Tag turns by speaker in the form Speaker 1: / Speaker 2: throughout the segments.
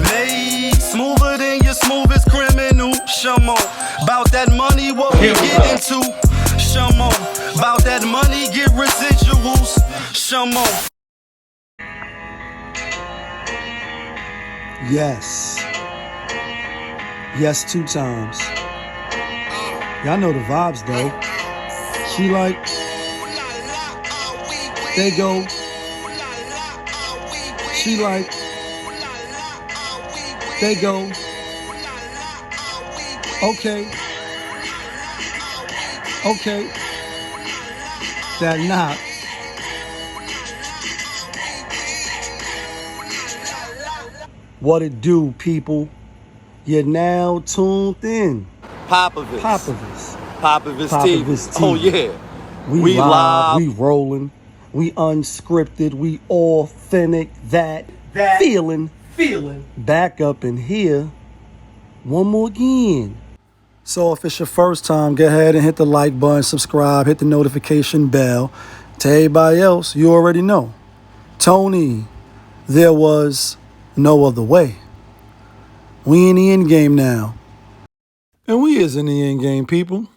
Speaker 1: Made smoother than your smoothest criminal. Shamo, about that money, what we get into. Shamo, about that money, get residuals. Shamo.
Speaker 2: Yes. Yes, 2 times. Y'all know the vibes though. She like, they go. She like, they go. Okay. Okay. That knock. What it do, people? You're now tuned in.
Speaker 1: Popovich.
Speaker 2: Popovich
Speaker 1: TV. Oh yeah.
Speaker 2: We live, we rolling, we unscripted, we authentic, that feeling. Back up in here one more again. So if it's your first time, go ahead and hit the like button, subscribe, hit the notification bell. To everybody else, you already know. Tony, there was no other way. We in the end game now. And we is in the end game, people.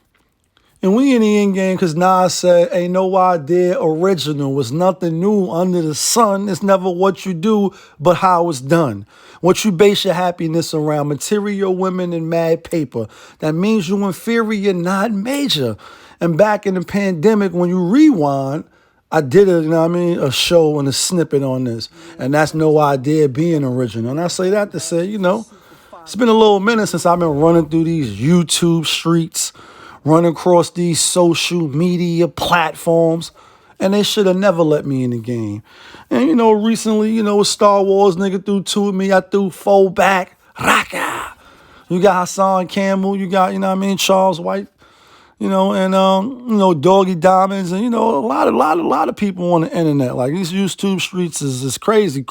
Speaker 2: And we in the end game because Nas said, ain't no idea original. It's nothing new under the sun. It's never what you do, but how it's done. What you base your happiness around, material, women, and mad paper. That means you inferior, not major. And back in the pandemic, when you rewind, I did a show and a snippet on this. And that's no idea being original. And I say that to say, it's been a little minute since I've been running through these YouTube streets, running across these social media platforms, and they should have never let me in the game. And, recently, with Star Wars, nigga threw 2 at me, I threw 4 back. Raka! You got Hassan Campbell, you got, Charles White, and, Doggy Diamonds, and, a lot of people on the internet. Like, these YouTube streets is crazy,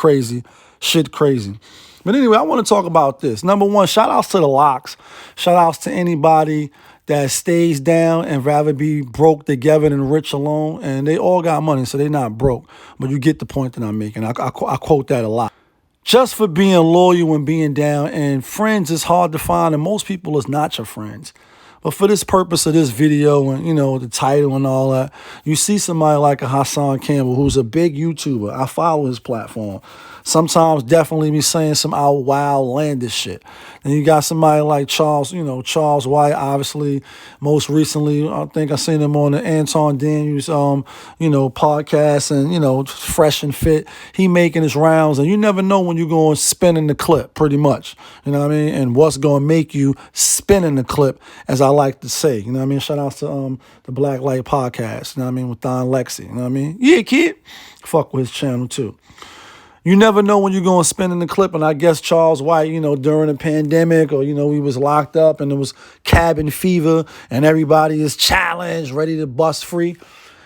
Speaker 2: shit crazy. But anyway, I want to talk about this. Number one, shout outs to the locks. Shout outs to anybody that stays down and rather be broke together than rich alone. And they all got money, so they're not broke. But you get the point that I'm making. I quote that a lot. Just for being loyal and being down. And friends is hard to find, and most people is not your friends. But for this purpose of this video and, the title and all that, you see somebody like a Hassan Campbell, who's a big YouTuber. I follow his platform. Sometimes definitely be saying some outlandish shit. And you got somebody like Charles White, obviously, most recently, I think I seen him on the Anton Daniels, podcast and, Fresh and Fit. He making his rounds, and you never know when you're going spinning the clip, pretty much. You know what I mean? And what's going to make you spinning the clip, as I like to say. You know what I mean? Shout out to the Black Light Podcast, you know what I mean, with Don Lexi. You know what I mean? Yeah, kid. Fuck with his channel, too. You never know when you're going to spin in the clip. And I guess Charles White, during the pandemic or, he was locked up and it was cabin fever and everybody is challenged, ready to bust free.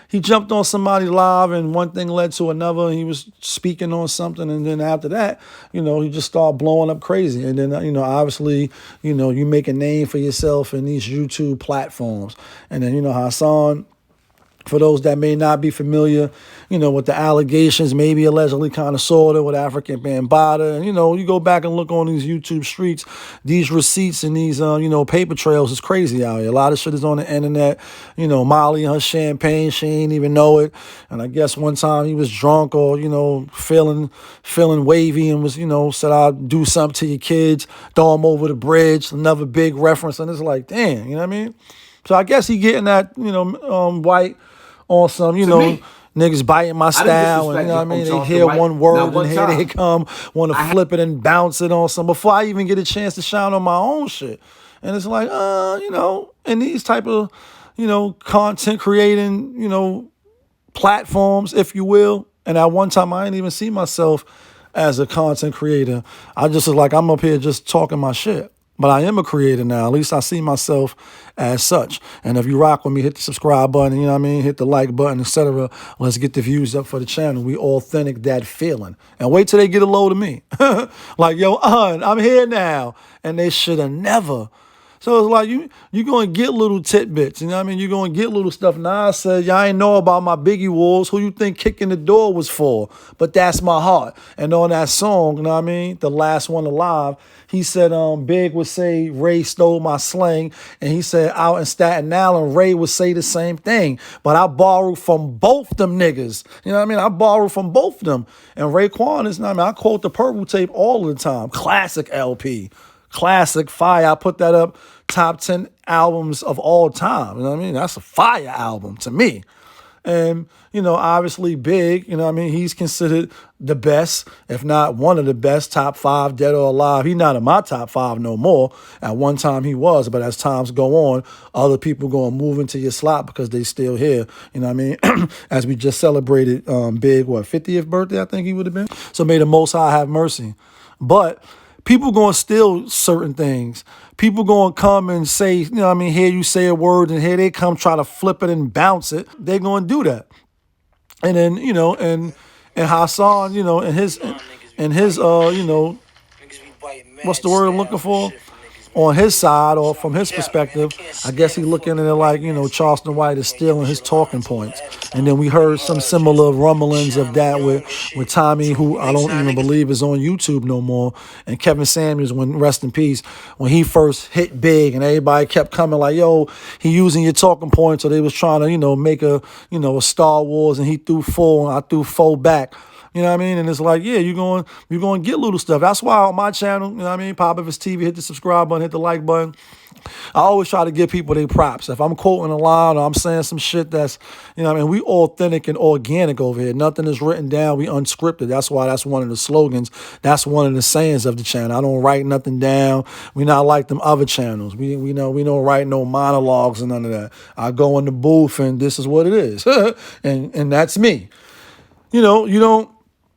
Speaker 2: He jumped on somebody live and one thing led to another. He was speaking on something. And then after that, he just started blowing up crazy. And then, obviously, you make a name for yourself in these YouTube platforms. And then, Hassan, for those that may not be familiar, with the allegations, maybe allegedly kind of sort of with African Bambaataa. And, you go back and look on these YouTube streets, these receipts and these, paper trails is crazy out here. A lot of shit is on the internet. Molly and her champagne, she ain't even know it. And I guess one time he was drunk or, feeling wavy and was, said, I'll do something to your kids, throw them over the bridge. Another big reference. And it's like, damn, you know what I mean? So I guess he getting that, White on some, niggas biting my style, and they hear one word and here they come, want to flip it and bounce it on some before I even get a chance to shine on my own shit. And it's like, in these type of, content creating, platforms, if you will. And at one time, I didn't even see myself as a content creator. I just was like, I'm up here just talking my shit. But I am a creator now. At least I see myself as such. And if you rock with me, hit the subscribe button, hit the like button, etc. Let's get the views up for the channel. We authentic that feeling. And wait till they get a load of me. Like, yo, I'm here now. And they should have never So it's like you gonna get little tidbits, you know what I mean? You're gonna get little stuff. Nas said, y'all ain't know about my Biggie Wars. Who you think Kicking the Door was for? But that's my heart. And on that song, you know what I mean? The last one alive, he said, Big would say Ray stole my slang. And he said out in Staten Island, Ray would say the same thing. But I borrowed from both them niggas. You know what I mean? I borrowed from both of them. And Raekwon is, I mean, I quote the Purple Tape all the time. Classic LP. Classic fire. I put that up top 10 albums of all time. You know what I mean? That's a fire album to me. And, you know, obviously Big, you know what I mean? He's considered the best, if not one of the best, top 5 dead or alive. He's not in my top 5 no more. At one time he was, but as times go on, other people going to move into your slot because they still here. You know what I mean? As we just celebrated Big, 50th birthday, I think he would have been. So may the Most High have mercy. But people going to steal certain things. People going to come and say, you know what I mean, here you say a word and here they come try to flip it and bounce it. They're going to do that. And then, you know, and Hassan, you know, and his you know, what's the word I'm looking for? On his side or from his perspective, I guess he's looking at it like, you know, Charleston White is stealing his talking points. And then we heard some similar rumblings of that with Tommy, who I don't even believe is on YouTube no more, and Kevin Samuels, when rest in peace, when he first hit big and everybody kept coming like, yo, he using your talking points, or they was trying to, you know, make a Star Wars and he threw 4 and I threw 4 back. You know what I mean? And it's like, yeah, you're going to get little stuff. That's why on my channel, you know what I mean, Pop If It's TV, hit the subscribe button, hit the like button. I always try to give people their props. If I'm quoting a line or I'm saying some shit that's, you know what I mean, we authentic and organic over here. Nothing is written down. We unscripted. That's why that's one of the slogans. That's one of the sayings of the channel. I don't write nothing down. We not like them other channels. We don't write no monologues and none of that. I go in the booth and this is what it is. and that's me. You know, you don't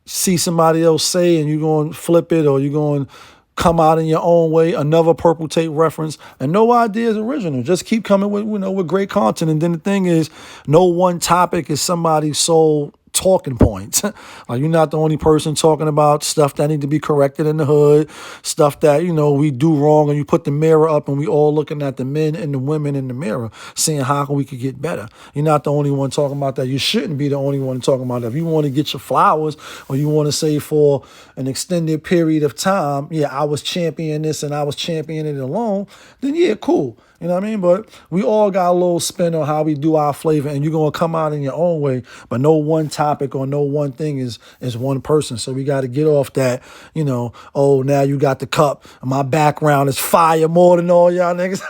Speaker 2: see somebody else say and you're going to flip it or you're going to come out in your own way, another Purple Tape reference, and no idea is original. Just keep coming with, you know, with great content. And then the thing is, no one topic is somebody's sole talking points. Like, you're not the only person talking about stuff that need to be corrected in the hood, stuff that, you know, we do wrong, and you put the mirror up and we all looking at the men and the women in the mirror, seeing how we could get better. You're not the only one talking about that. You shouldn't be the only one talking about that. If you want to get your flowers or you want to say for an extended period of time, yeah, I was championing this and I was championing it alone, then yeah, cool. You know what I mean? But we all got a little spin on how we do our flavor, and you're going to come out in your own way. But no one topic or no one thing is one person. So we got to get off that, you know, oh, now you got the cup. My background is fire more than all y'all niggas.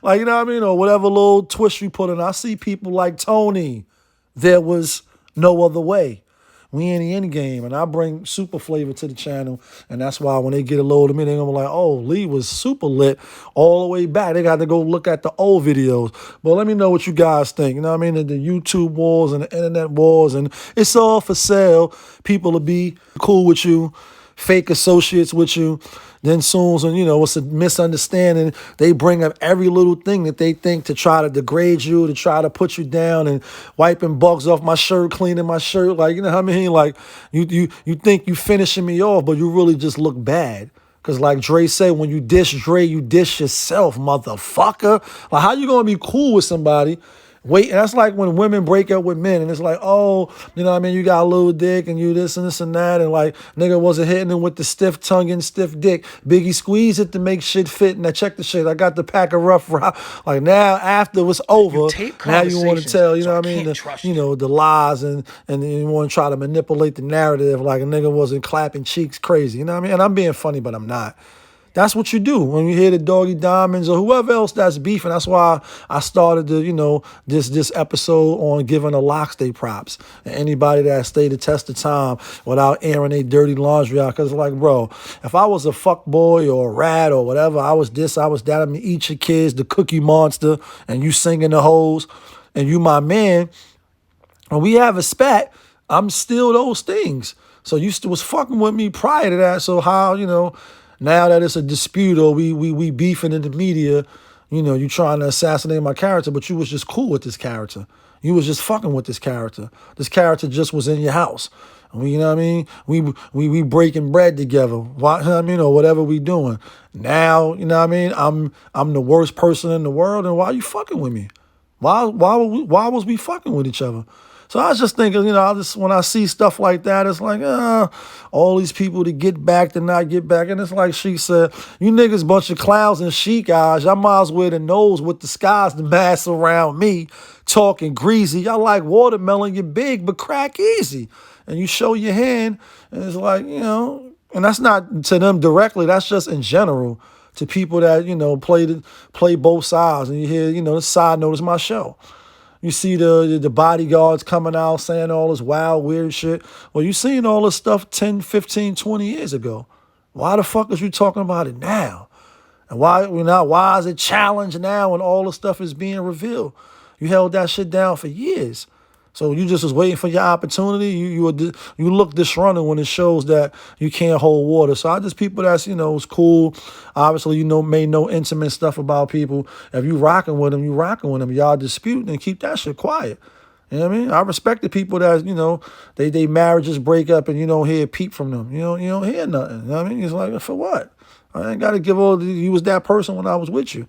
Speaker 2: Like, you know what I mean? Or whatever little twist you put in. I see people like Tony. There was no other way. We in the end game, and I bring super flavor to the channel, and that's why when they get a load of me, they're gonna be like, oh, Lee was super lit all the way back. They got to go look at the old videos. But let me know what you guys think. You know what I mean? The YouTube wars and the internet wars, and it's all for sale. People will be cool with you, fake associates with you. Then soon as, you know, it's a misunderstanding, they bring up every little thing that they think to try to degrade you, to try to put you down, and wiping bugs off my shirt, cleaning my shirt. Like, you know what I mean? Like, you think you finishing me off, but you really just look bad. Because like Dre said, when you dish Dre, you dish yourself, motherfucker. Like, how you going to be cool with somebody? Wait, and that's like when women break up with men, and it's like, oh, you know what I mean, you got a little dick, and you this and that, and like, nigga wasn't hitting him with the stiff tongue and stiff dick. Biggie squeeze it to make shit fit, and I check the shit. I got the pack of rough. Like, now, after it's over, now you want to tell, you know what I mean, the lies, and you want to try to manipulate the narrative like a nigga wasn't clapping cheeks crazy, you know what I mean? And I'm being funny, but I'm not. That's what you do when you hear the Doggy Diamonds or whoever else that's beefing. That's why I started the, you know, this episode on giving the locks they props. And anybody that stayed the test of time without airing their dirty laundry out. Because, like, bro, if I was a fuck boy or a rat or whatever, I was this, I was that, I'm gonna eat your kids, the Cookie Monster, and you singing the hoes, and you my man, when we have a spat, I'm still those things. So you still was fucking with me prior to that. So how, you know, now that it's a dispute or we beefing in the media, you know, you trying to assassinate my character, but you was just cool with this character. You was just fucking with this character. This character just was in your house.
Speaker 3: We, you know what I mean? We breaking bread together. Why, you know what I mean, or whatever we doing. Now, you know what I mean? I'm the worst person in the world, and why you fucking with me? Why was we fucking with each other? So I was just thinking, you know, when I see stuff like that, it's like, all these people to get back, to not get back. And it's like she said, you niggas bunch of clowns and chic eyes. Y'all might as well wear the nose with the skies, the mass around me, talking greasy. Y'all like watermelon, you're big, but crack easy. And you show your hand, and it's like, you know, and that's not to them directly, that's just in general to people that, you know, play both sides. And you hear, you know, the side note is my show. You see the bodyguards coming out saying all this wild, weird shit. Well, you seen all this stuff 10, 15, 20 years ago. Why the fuck is you talking about it now? And why is it challenged now when all the stuff is being revealed? You held that shit down for years. So you just was waiting for your opportunity. You look disgruntled when it shows that you can't hold water. So I just people that's, you know, it's cool. Obviously, you know, may know intimate stuff about people. If you rocking with them, you rocking with them. Y'all dispute and keep that shit quiet. You know what I mean? I respect the people that, you know, they marriages break up and you don't hear a peep from them. You don't hear nothing. You know what I mean? It's like, for what? I ain't got to give all you was that person when I was with you.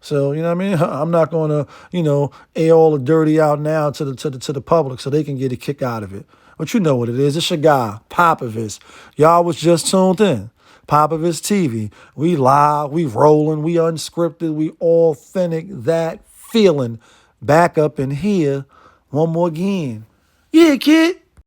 Speaker 3: So, you know what I mean? I'm not going to, you know, air all the dirty out now to the public so they can get a kick out of it. But you know what it is. It's your guy, Popovich. Y'all was just tuned in. Popovich TV. We live, we rolling, we unscripted, we authentic, that feeling. Back up in here one more again. Yeah, kid.